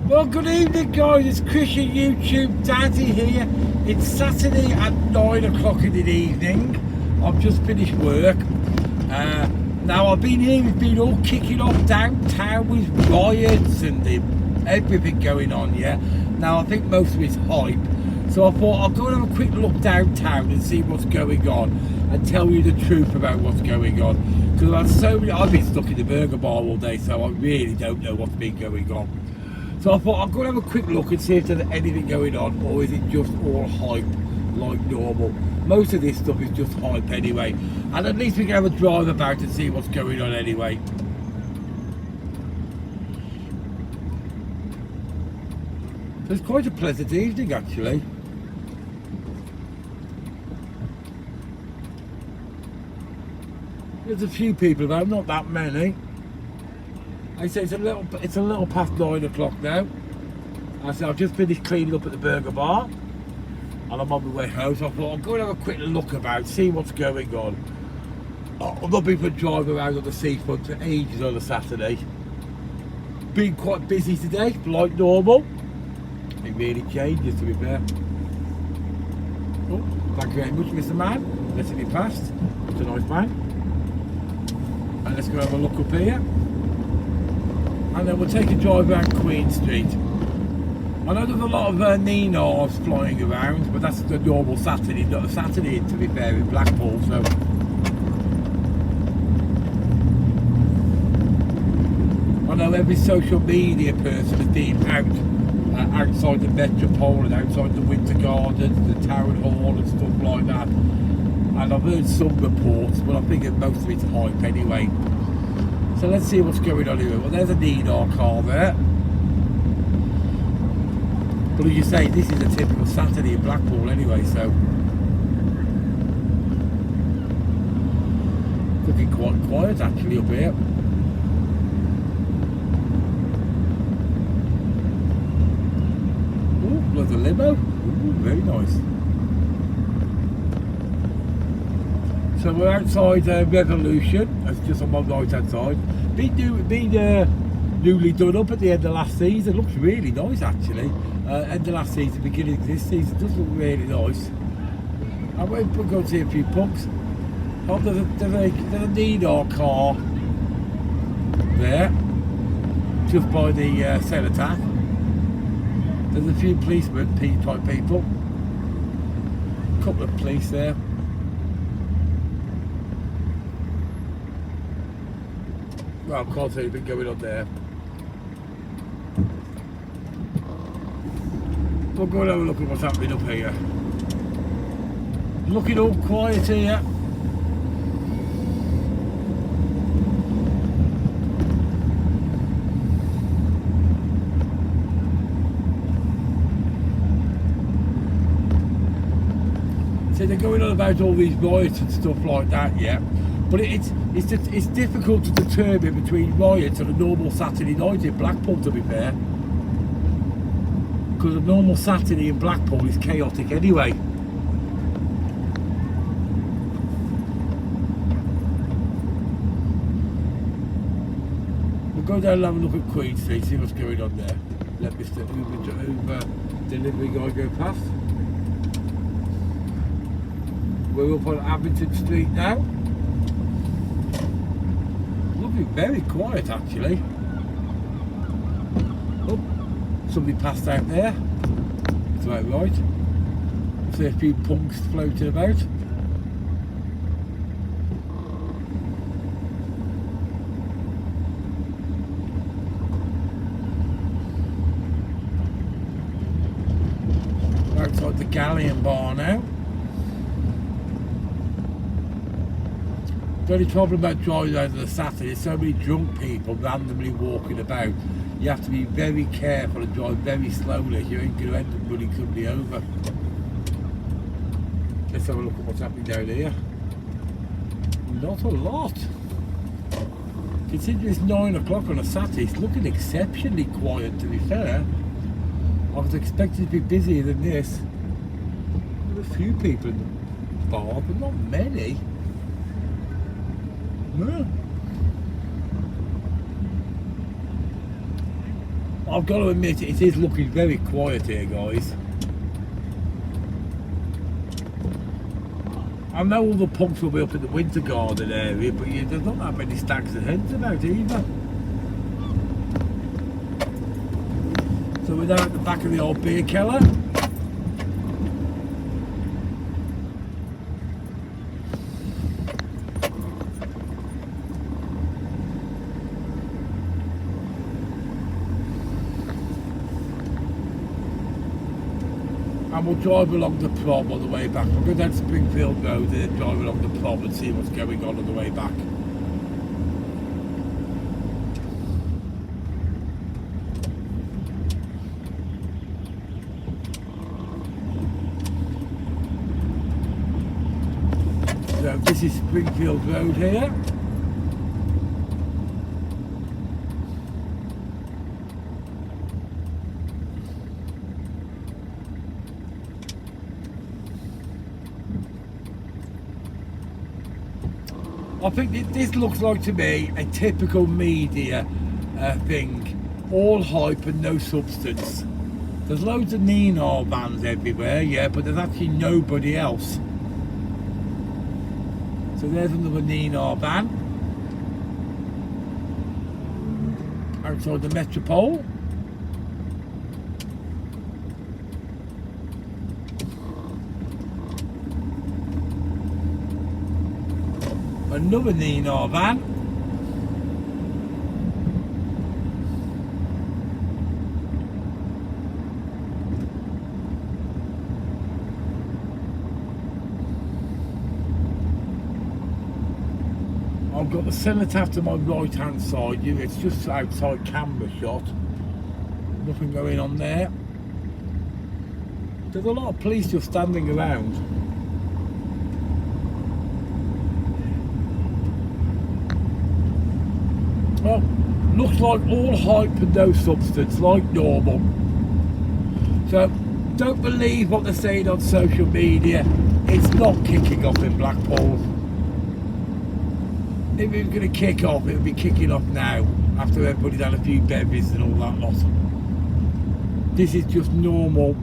Well, good evening, guys. It's Christian YouTube Daddy here. It's Saturday at 9 o'clock in the evening. I've just finished work. Now, I've been here, it's been all kicking off downtown with riots and everything going on, yeah? Now, I think most of it's hype. So I thought I'll go and have a quick look downtown and see what's going on and tell you the truth about what's going on. Because I've been stuck in the burger bar all day, so I really don't know what's been going on. So I thought I'll go and have a quick look and see if there's anything going on, or is it just all hype like normal. Most of this stuff is just hype anyway, and at least we can have a drive about and see what's going on anyway. It's quite a pleasant evening actually. There's a few people about, not that many. I say it's a little past 9 o'clock now. I said I've just finished cleaning up at the burger bar and I'm on my way home, so I thought I'll go and have a quick look about, see what's going on. I've not been for a drive around on the seafront for ages on a Saturday. Been quite busy today, like normal. It really changes, to be fair. Oh, thank you very much, Mr. Man. Letting me past. It's a nice man. And let's go have a look up here. And then we'll take a drive around Queen Street. I know there's a lot of Ninars flying around, but that's the normal Saturday, not a Saturday to be fair in Blackpool, so. I know every social media person has been out outside the Metropole and outside the Winter Garden, the Town Hall and stuff like that. And I've heard some reports, but I think most of it's hype anyway. So let's see what's going on here. Well, there's a Ninar car there. But as you say, this is a typical Saturday in Blackpool anyway, so. Looking quite quiet actually up here. Ooh, there's a limo. Ooh, very nice. So we're outside Revolution. It's just on my right hand side. Been newly done up at the end of last season. Looks really nice actually. End of last season, beginning of this season, does look really nice. I went to go see a few punks. Oh, there's a Ninar car there, just by the cenotaph. There's a few policemen type people. A couple of police there. Well, I can't see anything going on there. We'll go and have a look at what's happening up here. Looking all quiet here. So they're going on about all these riots and stuff like that, yeah. But it's difficult to determine between riots and a normal Saturday night in Blackpool, to be fair. Because a normal Saturday in Blackpool is chaotic anyway. We'll go down and have a look at Queen Street, see what's going on there. Let Mr. Uber delivery guy go past. We're up on Abington Street now. Looking very quiet actually. Oh, somebody passed out there. That's about right. See a few punks floating about. We're outside the Galleon Bar now. The only problem about driving out on a Saturday is so many drunk people randomly walking about. You have to be very careful and drive very slowly. You ain't going to end up running somebody over. Let's have a look at what's happening down here. Not a lot. Considering it's 9 o'clock on a Saturday, it's looking exceptionally quiet, to be fair. I was expecting to be busier than this. There's a few people in the bar, but not many. No. I've got to admit, it is looking very quiet here, guys. I know all the punks will be up in the winter garden area, but there's not that many stags and hens about either. So we're down at the back of the old beer cellar. And we'll drive along the prom on the way back. We'll go down to Springfield Road and then drive along the prom and see what's going on the way back. So this is Springfield Road here. I think this looks like to me a typical media thing. All hype and no substance. There's loads of Nina vans everywhere, yeah, but there's actually nobody else. So there's another Nina van outside the Metropole. Another Nina van. I've got the cenotaph to my right hand side. It's just outside camera shot. Nothing going on there. There's a lot of police just standing around. Well, looks like all hype and no substance, like normal. So, don't believe what they're saying on social media. It's not kicking off in Blackpool. If it was going to kick off, it would be kicking off now, after everybody's had a few bevvies and all that lot. This is just normal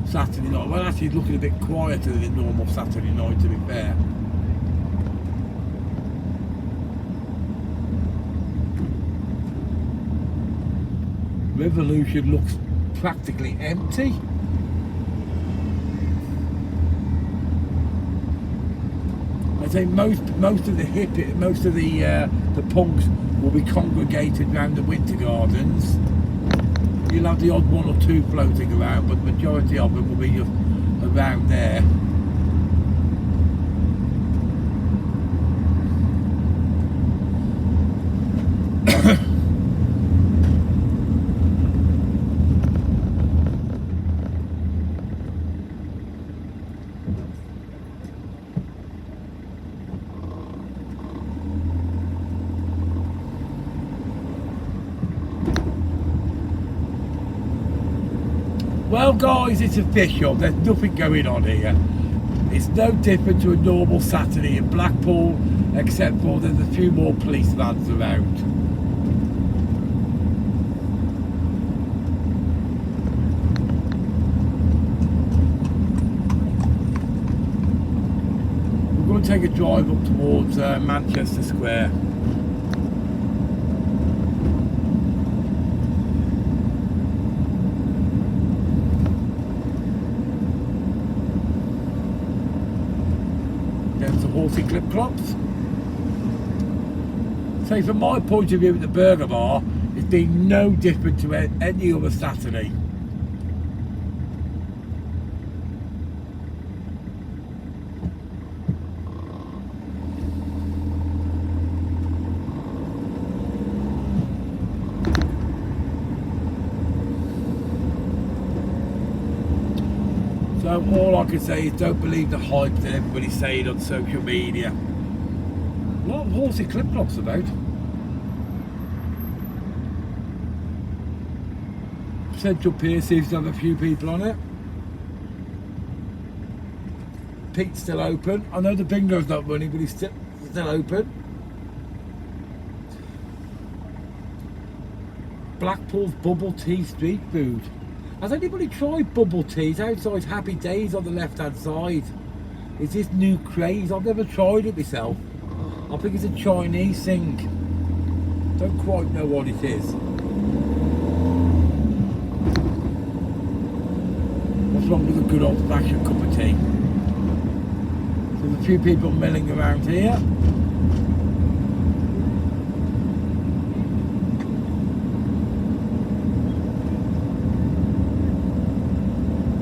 Saturday night. Well, actually, it's looking a bit quieter than a normal Saturday night, to be fair. Revolution looks practically empty. I say most of the hippies, most of the punks will be congregated around the winter gardens. You'll have the odd one or two floating around, but the majority of them will be just around there. Well guys, it's official, there's nothing going on here. It's no different to a normal Saturday in Blackpool, except for there's a few more police vans around. We're going to take a drive up towards Manchester Square. Horsey clip clops. So from my point of view at the burger bar, it's been no different to any other Saturday. So all I can say is don't believe the hype that everybody's saying on social media. A lot of horsey clip-clops about. Central Pier seems to have a few people on it. Pete's still open. I know the bingo's not running, but he's still open. Blackpool's bubble tea street food. Has anybody tried bubble teas outside Happy Days on the left hand side? It's this new craze. I've never tried it myself. I think it's a Chinese thing. Don't quite know what it is. What's wrong with a good old fashioned cup of tea? There's a few people milling around here.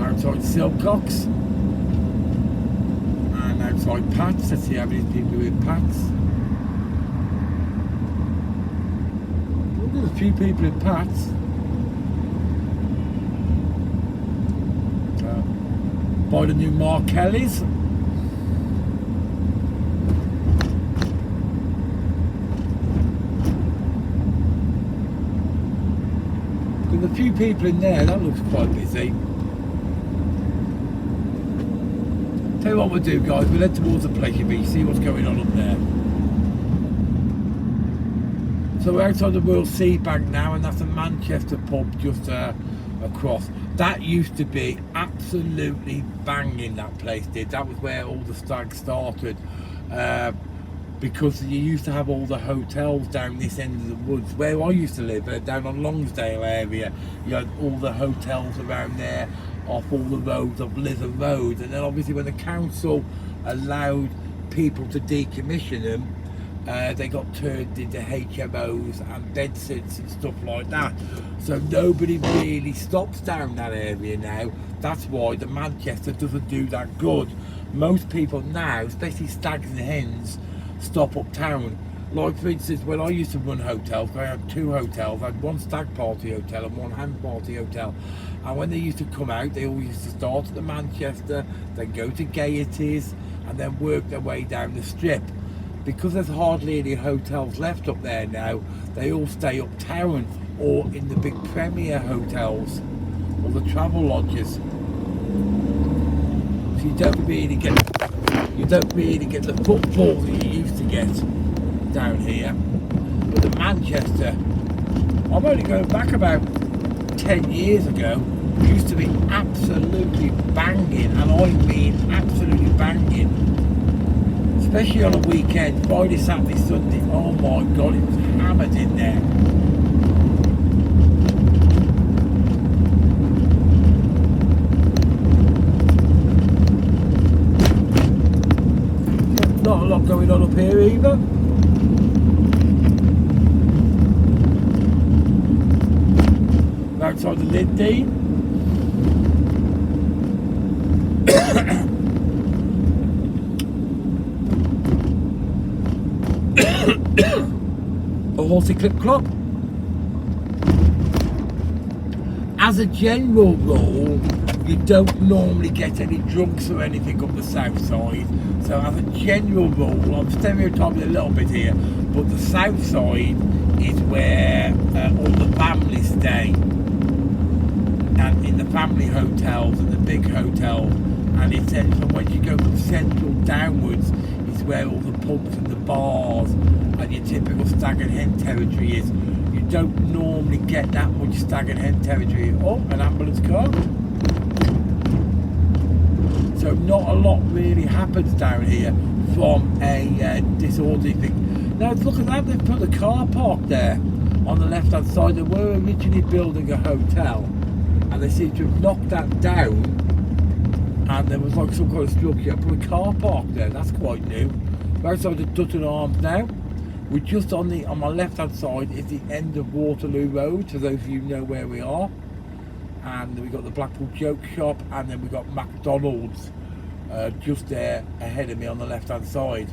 Outside Silcocks. And outside Pat's. Let's see how many people are in Pat's. Oh, there's a few people in Pat's. By the new Mark Kelly's. There's a few people in there. That looks quite busy. Tell you what we'll do, guys, we'll head towards the Pleasure Beach, see what's going on up there. So we're outside the Royal Sea Bank now, and that's a Manchester pub just across. That used to be absolutely banging, that place did. That was where all the Stag started. Because you used to have all the hotels down this end of the woods. Where I used to live, down on Longsdale area, you had all the hotels around there, off all the roads of Lytham Road. And then obviously when the council allowed people to decommission them, they got turned into HMOs and bedsits and stuff like that. So nobody really stops down that area now. That's why the Manchester doesn't do that good. Most people now, especially stags and hens, stop uptown. Like for instance, when I used to run hotels, I had two hotels. I had one stag party hotel and one hen party hotel. And when they used to come out, they always used to start at the Manchester, then go to Gaieties, and then work their way down the strip. Because there's hardly any hotels left up there now, they all stay uptown or in the big Premier hotels or the travel lodges. So you don't really get the footfall that you used to get down here. But the Manchester, I'm only going back about 10 years ago, used to be absolutely banging, and I mean absolutely banging. Especially on a weekend, Friday, Saturday, Sunday, oh my God, it was hammered in there. Not a lot going on up here either. Outside the Lindy. A Horsey Clip Club. As a general rule, you don't normally get any drunks or anything up the south side. So as a general rule, I'm stereotyping a little bit here, but the south side is where all the families stay. And in the family hotels and the big hotels, and it's from when you go from central downwards is where all the pubs and the bars and your typical stag and hen territory is. You don't normally get that much stag and hen territory. Oh, an ambulance car. So not a lot really happens down here from a disorderly thing. Now look at that, they've put a car park there on the left hand side. They were originally building a hotel and they seem to have knocked that down, and there was like some kind of structure, put a car park there. That's quite new. We're outside the Dutton Arms now. We're just on my left hand side is the end of Waterloo Road, for those of you who know where we are. And we've got the Blackpool Joke Shop, and then we've got McDonald's just there ahead of me on the left hand side.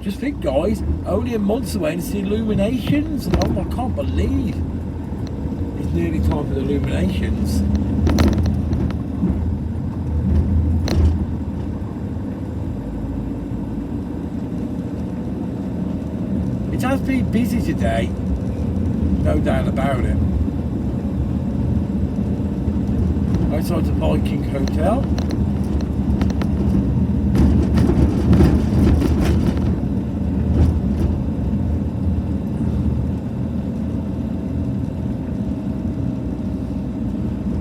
Just think guys, only a month away and it's the Illuminations. Oh, I can't believe it's nearly time for the Illuminations. It has been busy today, no doubt about it. Outside the Viking Hotel.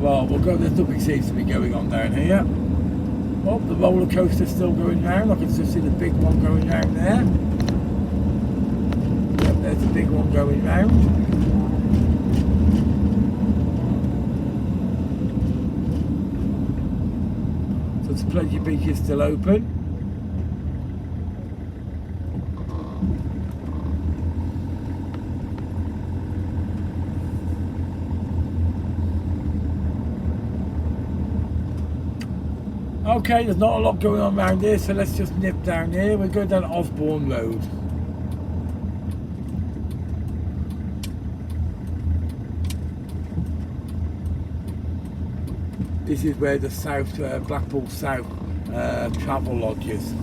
Well, we'll go. There's nothing seems to be going on down here. Well, the roller coaster's still going round. I can still see the big one going round there. Yep, there's the big one going round. So the Pleasure Beach is still open. Okay, there's not a lot going on around here, so let's just nip down here. We're going down Osborne Road. This is where the South, Blackpool South travel lodges.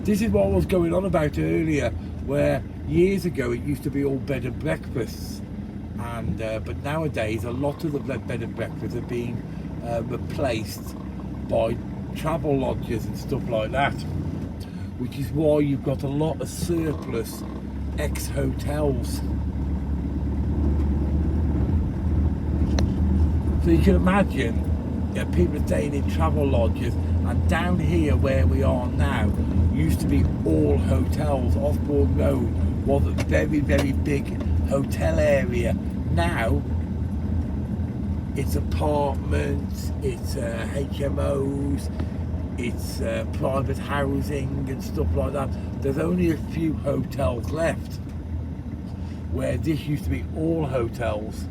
This is what was going on about earlier, where years ago it used to be all bed and breakfasts. And but nowadays a lot of the bed and breakfasts are being replaced by travel lodges and stuff like that, which is why you've got a lot of surplus ex-hotels. So you can imagine people are staying in travel lodges, and down here where we are now used to be all hotels. Osborne Road was a very, very big hotel area. Now it's apartments, it's HMOs, it's private housing and stuff like that. There's only a few hotels left, where this used to be all hotels.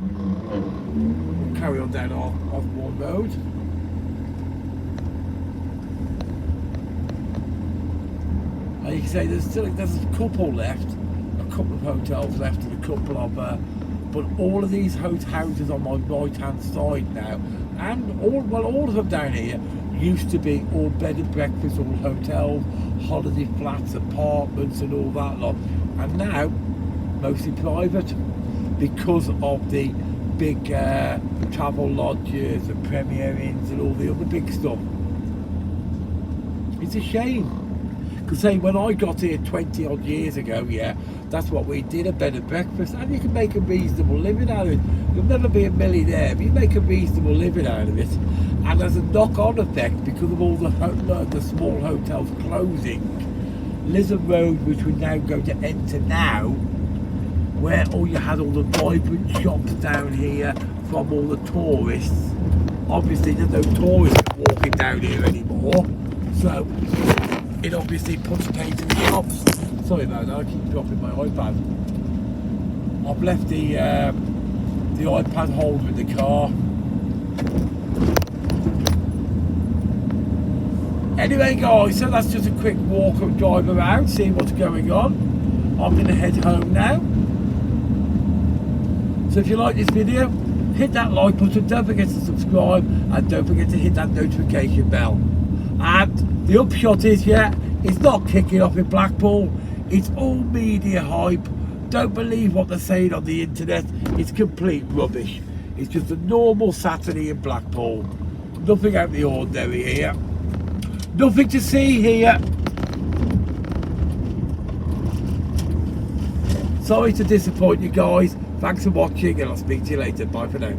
We'll carry on down Osborne Road. And you can say there's a couple left. Couple of hotels left and a couple of but all of these houses on my right hand side now, and all of them down here used to be all bed and breakfast, all hotels, holiday flats, apartments and all that lot, and now mostly private because of the big travel lodges and Premier Inns and all the other big stuff. It's a shame. Because say when I got here 20 odd years ago, that's what we did, a bed and breakfast, and you can make a reasonable living out of it. You'll never be a millionaire, but you make a reasonable living out of it. And there's a knock-on effect because of all the small hotels closing. Lizard Road, which we're now going to enter now, where you had all the vibrant shops down here from all the tourists. Obviously there's no tourists walking down here anymore, so it obviously puts paint in the shops. Sorry about that, I keep dropping my iPad. I've left the iPad holder in the car. Anyway guys, so that's just a quick walk and drive around, see what's going on. I'm going to head home now. So if you like this video, hit that like button, don't forget to subscribe, and don't forget to hit that notification bell. And the upshot is, it's not kicking off in Blackpool. It's all media hype. Don't believe what they're saying on the internet. It's complete rubbish. It's just a normal Saturday in Blackpool. Nothing out of the ordinary here. Nothing to see here. Sorry to disappoint you guys. Thanks for watching, and I'll speak to you later. Bye for now.